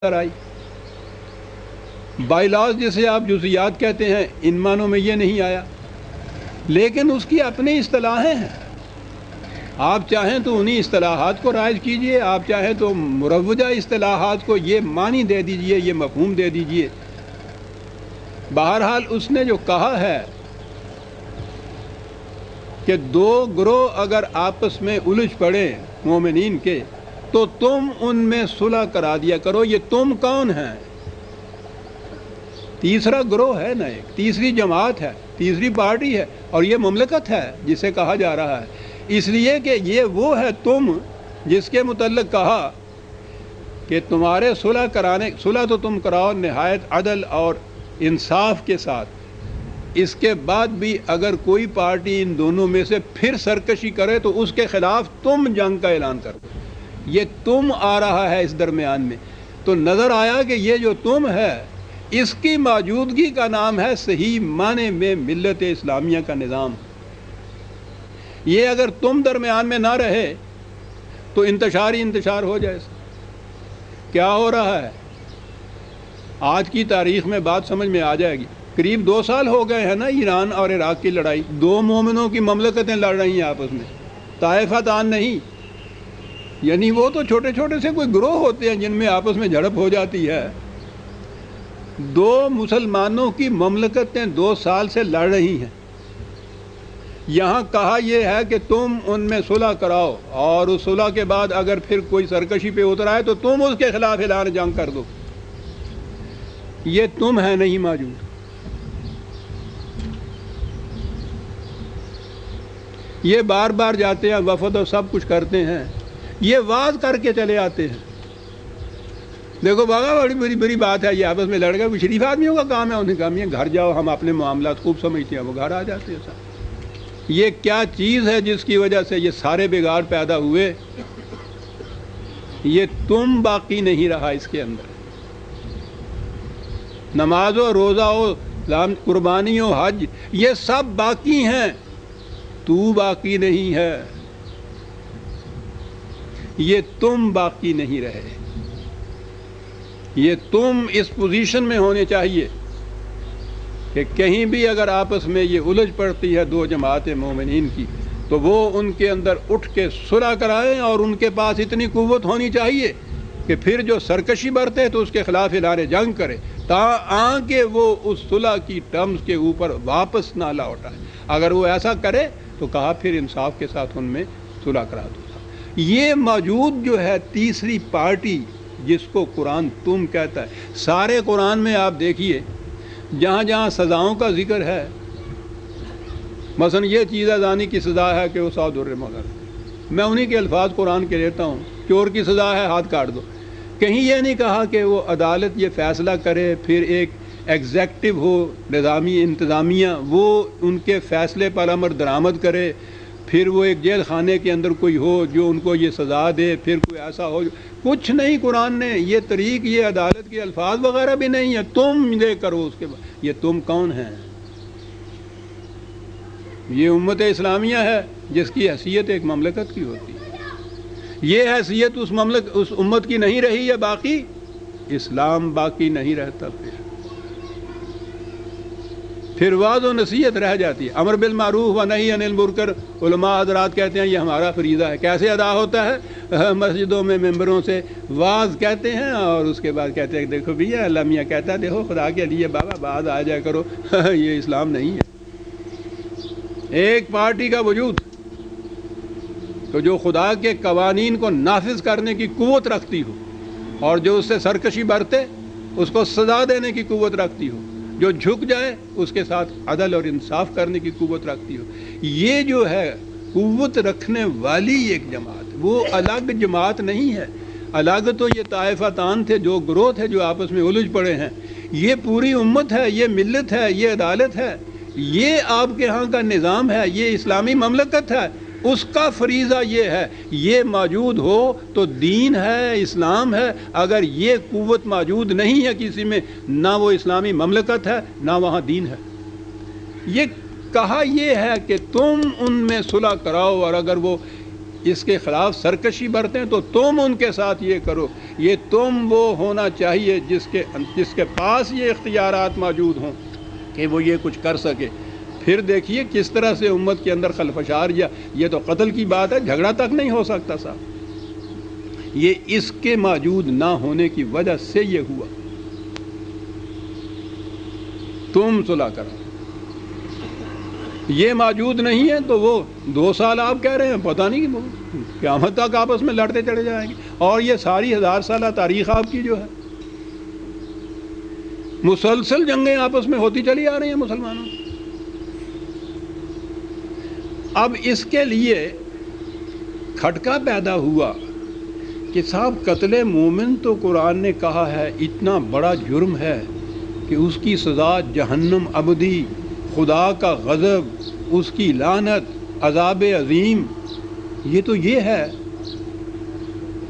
I by laws جسے آپ جزیات کہتے ہیں، ان معنوں میں یہ نہیں آیا، لیکن اس کی اپنی اصطلاحیں ہیں۔ آپ چاہیں تو انہی اصطلاحات کو رائج کیجئے، آپ چاہیں تو مروجہ اصطلاحات کو یہ معنی دے دیجئے، یہ مفہوم دے دیجئے۔ بہرحال اس نے جو کہا ہے کہ دو گروہ اگر آپس میں الجھ پڑے مومنین کے تو تم ان میں صلح کرا دیا کرو۔ یہ تم کون ہیں؟ تیسرا گروہ ہے نا، ایک تیسری جماعت ہے، تیسری پارٹی ہے، اور یہ مملکت ہے جسے کہا جا رہا ہے، اس لیے کہ یہ وہ ہے تم جس کے متعلق کہا کہ تمہارے صلح تو تم کراؤ نہایت عدل اور انصاف کے ساتھ، اس کے بعد بھی اگر کوئی پارٹی ان دونوں میں سے پھر سرکشی کرے تو اس کے خلاف تم جنگ کا اعلان کر دو۔ یہ تم آ رہا ہے اس درمیان میں، تو نظر آیا کہ یہ جو تم ہے اس کی موجودگی کا نام ہے صحیح معنی میں ملت اسلامیہ کا نظام۔ یہ اگر تم درمیان میں نہ رہے تو انتشار ہی انتشار ہو جائے۔ کیا ہو رہا ہے آج کی تاریخ میں بات سمجھ میں آ جائے گی۔ قریب 2 سال ہو گئے ہیں نا ایران اور عراق کی لڑائی، 2 مومنوں کی مملکتیں لڑ رہی ہیں آپس میں، طائفہ تان نہیں، یعنی وہ تو چھوٹے چھوٹے سے کوئی گروہ ہوتے ہیں جن میں آپس میں جھڑپ ہو جاتی ہے۔ 2 مسلمانوں کی مملکتیں 2 سال سے لڑ رہی ہیں۔ یہاں کہا یہ ہے کہ تم ان میں صلح کراؤ، اور اس صلح کے بعد اگر پھر کوئی سرکشی پہ اتر آئے تو تم اس کے خلاف اعلان جنگ کر دو۔ یہ تم ہے نہیں موجود۔ یہ بار بار جاتے ہیں وفد اور سب کچھ کرتے ہیں، یہ وعظ کر کے چلے آتے ہیں۔ دیکھو بابا بڑی بات ہے، یہ آپس میں لڑ گئے، شریف آدمیوں کا کام ہے، انہیں کام یہ گھر جاؤ، ہم اپنے معاملات خوب سمجھتے ہیں، وہ گھر آ جاتے ہیں سب۔ یہ کیا چیز ہے جس کی وجہ سے یہ سارے بگاڑ پیدا ہوئے؟ یہ تم باقی نہیں رہا اس کے اندر۔ نماز و روزہ و قربانی و حج یہ سب باقی ہیں، تو باقی نہیں ہے، یہ تم باقی نہیں رہے۔ یہ تم اس پوزیشن میں ہونے چاہیے کہ کہیں بھی اگر آپس میں یہ الجھ پڑتی ہے 2 جماعت مومنین کی تو وہ ان کے اندر اٹھ کے صلح کرائیں، اور ان کے پاس اتنی قوت ہونی چاہیے کہ پھر جو سرکشی برتے تو اس کے خلاف اعلان جنگ کرے، تاکہ وہ اس صلح کی ٹرمز کے اوپر واپس نہ لوٹائے۔ اگر وہ ایسا کرے تو کہا پھر انصاف کے ساتھ ان میں صلح کرا دو۔ یہ موجود جو ہے تیسری پارٹی جس کو قرآن تم کہتا ہے، سارے قرآن میں آپ دیکھیے جہاں جہاں سزاؤں کا ذکر ہے، مثلا یہ چیز زانی کی سزا ہے کہ وہ 100 در مہر، میں انہی کے الفاظ قرآن کے لیتا ہوں، چور کی سزا ہے ہاتھ کاٹ دو۔ کہیں یہ نہیں کہا کہ وہ عدالت یہ فیصلہ کرے، پھر ایک ایگزیکٹو ہو نظامی انتظامیہ وہ ان کے فیصلے پر عمل درآمد کرے، پھر وہ ایک جیل خانے کے اندر کوئی ہو جو ان کو یہ سزا دے، پھر کوئی ایسا ہو، کچھ نہیں قرآن نے یہ طریق، یہ عدالت کے الفاظ وغیرہ بھی نہیں ہے۔ تم یہ کرو، اس کے بعد یہ تم کون ہیں؟ یہ امت اسلامیہ ہے جس کی حیثیت ایک مملکت کی ہوتی ہے۔ یہ حیثیت اس امت کی نہیں رہی ہے باقی، اسلام باقی نہیں رہتا، پھر وعظ و نصیحت رہ جاتی ہے۔ امر بالمعروف و نہی عن المنکر، علماء حضرات کہتے ہیں یہ ہمارا فریضہ ہے۔ کیسے ادا ہوتا ہے؟ مسجدوں میں ممبروں سے وعظ کہتے ہیں، اور اس کے بعد کہتے ہیں دیکھو بھیا اللہ میاں کہتا ہے، دیکھو خدا کے لیے بابا بعد آ جایا کرو۔ یہ اسلام نہیں ہے۔ ایک پارٹی کا وجود تو جو خدا کے قوانین کو نافذ کرنے کی قوت رکھتی ہو، اور جو اس سے سرکشی برتے اس کو سزا دینے کی قوت رکھتی ہو، جو جھک جائے اس کے ساتھ عدل اور انصاف کرنے کی قوت رکھتی ہو، یہ جو ہے قوت رکھنے والی ایک جماعت، وہ الگ جماعت نہیں ہے۔ الگ تو یہ طائفہ تان تھے، جو گروہ تھے جو آپس میں الجھ پڑے ہیں، یہ پوری امت ہے، یہ ملت ہے، یہ عدالت ہے، یہ آپ کے ہاں کا نظام ہے، یہ اسلامی مملکت ہے، اس کا فریضہ یہ ہے یہ موجود ہو تو دین ہے، اسلام ہے۔ اگر یہ قوت موجود نہیں ہے کسی میں، نہ وہ اسلامی مملکت ہے نہ وہاں دین ہے۔ یہ کہا یہ ہے کہ تم ان میں صلح کراؤ، اور اگر وہ اس کے خلاف سرکشی برتیں تو تم ان کے ساتھ یہ کرو. یہ تم وہ ہونا چاہیے جس کے پاس یہ اختیارات موجود ہوں کہ وہ یہ کچھ کر سکے. پھر دیکھیے کس طرح سے امت کے اندر خلفشار یا یہ تو قتل کی بات ہے، جھگڑا تک نہیں ہو سکتا صاحب. یہ اس کے موجود نہ ہونے کی وجہ سے یہ ہوا. تم صلح کرو. یہ موجود نہیں ہے تو وہ 2 سال آپ کہہ رہے ہیں، پتہ نہیں قیامت تک آپس میں لڑتے چلے جائیں گے. اور یہ ساری 1000 سالہ تاریخ آپ کی جو ہے مسلسل جنگیں آپس میں ہوتی چلی آ رہی ہیں مسلمانوں. اب اس کے لیے کھٹکا پیدا ہوا کہ صاحب قتل مومن تو قرآن نے کہا ہے اتنا بڑا جرم ہے کہ اس کی سزا جہنم ابدی، خدا کا غضب، اس کی لعنت، عذاب عظیم. یہ تو یہ ہے.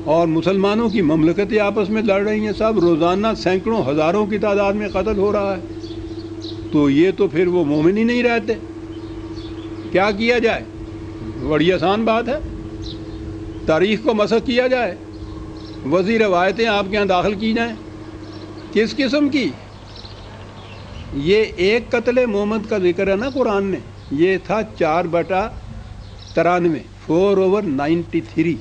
اور مسلمانوں کی مملکتیں آپس میں لڑ رہی ہیں صاحب، روزانہ سینکڑوں ہزاروں کی تعداد میں قتل ہو رہا ہے. تو یہ تو پھر وہ مومن ہی نہیں رہتے. کیا کیا جائے؟ بڑی آسان بات ہے. تاریخ کو مسخ کیا جائے، وضعی روایتیں آپ کے ہاں داخل کی جائیں. کس قسم کی؟ یہ ایک قتل محمد کا ذکر ہے نا قرآن نے، یہ تھا 4/93، 4/93.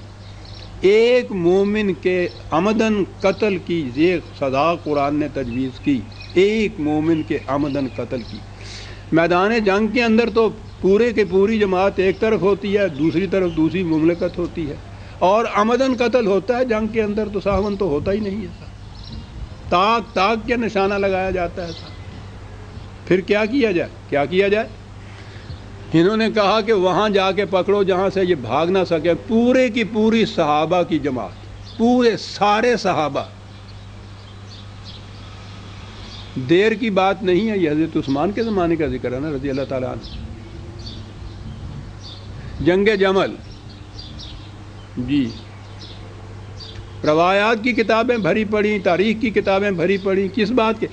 ایک مومن کے عمدن قتل کی یہ سزا قرآن نے تجویز کی. ایک مومن کے عمدن قتل کی. میدان جنگ کے اندر تو پورے کے پوری جماعت ایک طرف ہوتی ہے، دوسری طرف دوسری مملکت ہوتی ہے. اور عمدن قتل ہوتا ہے جنگ کے اندر تو ساون تو ہوتا ہی نہیں ہے. تاک تاک کے نشانہ لگایا جاتا ہے. پھر کیا کیا جائے؟ کیا کیا جائے؟ انہوں نے کہا کہ وہاں جا کے پکڑو جہاں سے یہ بھاگ نہ سکے. پورے کی پوری صحابہ کی جماعت، پورے سارے صحابہ. دیر کی بات نہیں ہے، یہ حضرت عثمان کے زمانے کا ذکر ہے نا رضی اللہ تعالیٰ عنہ. جنگ جمل، جی روایات کی کتابیں بھری پڑی، تاریخ کی کتابیں بھری پڑی. کس بات کے؟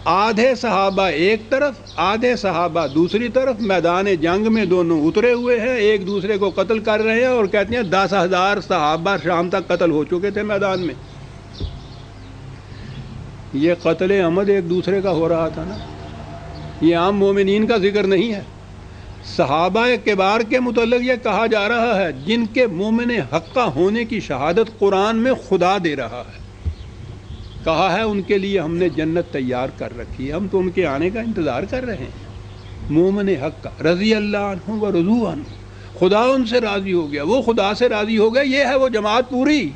آدھے صحابہ ایک طرف، آدھے صحابہ دوسری طرف، میدان جنگ میں دونوں اترے ہوئے ہیں، ایک دوسرے کو قتل کر رہے ہیں. اور کہتے ہیں 10,000 صحابہ شام تک قتل ہو چکے تھے میدان میں. یہ قتل عمد ایک دوسرے کا ہو رہا تھا نا. یہ عام مومنین کا ذکر نہیں ہے. صحابہ کبار کے متعلق یہ کہا جا رہا ہے جن کے مومن حقہ ہونے کی شہادت قرآن میں خدا دے رہا ہے. کہا ہے ان کے لیے ہم نے جنت تیار کر رکھی ہے، ہم تو ان کے آنے کا انتظار کر رہے ہیں. مومن حق رضی اللہ عنہ و رضوا عنہ، خدا ان سے راضی ہو گیا، وہ خدا سے راضی ہو گیا. یہ ہے وہ جماعت پوری.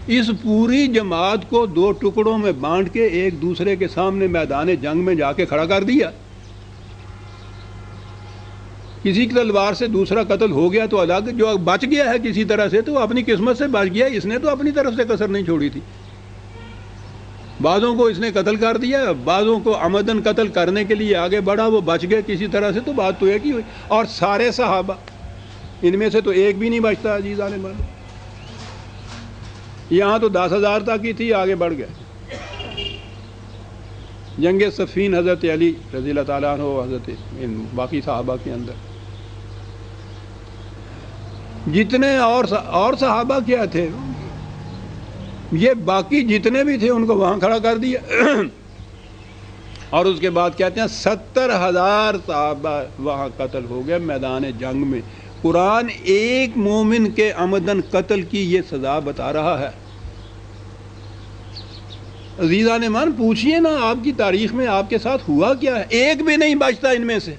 اس پوری جماعت کو 2 ٹکڑوں میں بانٹ کے ایک دوسرے کے سامنے میدان جنگ میں جا کے کھڑا کر دیا. کسی کی تلوار سے دوسرا قتل ہو گیا تو الگ، جو بچ گیا ہے کسی طرح سے تو وہ اپنی قسمت سے بچ گیا. اس نے تو اپنی طرف سے کسر نہیں چھوڑی تھی. بعضوں کو اس نے قتل کر دیا، بعضوں کو عمدن قتل کرنے کے لیے آگے بڑھا، وہ بچ گئے کسی طرح سے. تو بات تو ایک ہی ہوئی. اور سارے صحابہ، ان میں سے تو ایک بھی نہیں بچتا. عزیزان مان، یہاں تو 10,000 تک ہی تھی، آگے بڑھ گئے. جنگ صفین حضرت علی رضی اللہ تعالیٰ عنہ، حضرت باقی صحابہ کے اندر جتنے اور صحابہ کیا تھے، یہ باقی جتنے بھی تھے ان کو وہاں کھڑا کر دیا. اور اس کے بعد کہتے ہیں 70,000 صحابہ وہاں قتل ہو گئے میدان جنگ میں. قرآن ایک مومن کے عمدن قتل کی یہ سزا بتا رہا ہے. عزیزان مان، پوچھئے نا آپ کی تاریخ میں آپ کے ساتھ ہوا کیا ہے؟ ایک بھی نہیں بچتا ان میں سے.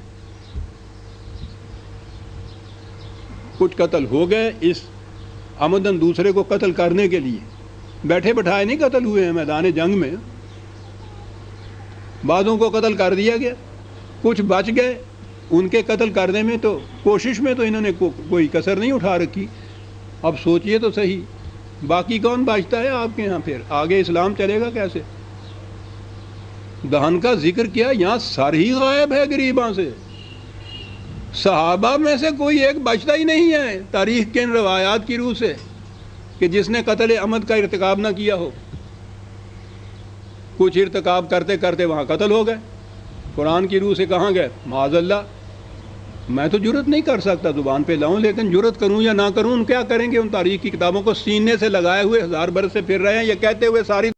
کچھ قتل ہو گئے اس عمدن دوسرے کو قتل کرنے کے لیے، بیٹھے بٹھائے نہیں قتل ہوئے ہیں میدان جنگ میں. بعضوں کو قتل کر دیا گیا، کچھ بچ گئے. ان کے قتل کرنے میں تو کوشش میں تو انہوں نے کوئی کسر نہیں اٹھا رکھی. اب سوچئے تو صحیح، باقی کون بچتا ہے آپ کے ہاں؟ پھر آگے اسلام چلے گا کیسے؟ دہن کا ذکر کیا، یہاں سر ہی غائب ہے غریباں سے. صحابہ میں سے کوئی ایک بچتا ہی نہیں ہے تاریخ کے ان روایات کی روح سے کہ جس نے قتل عمد کا ارتکاب نہ کیا ہو. کچھ ارتکاب کرتے کرتے وہاں قتل ہو گئے. قرآن کی روح سے کہاں گئے؟ معاذ اللہ. میں تو جرت نہیں کر سکتا زبان پہ لاؤں، لیکن جرت کروں یا نہ کروں، ان کیا کریں گے؟ ان تاریخ کی کتابوں کو سینے سے لگائے ہوئے 1000 برس سے پھر رہے ہیں، یہ کہتے ہوئے ساری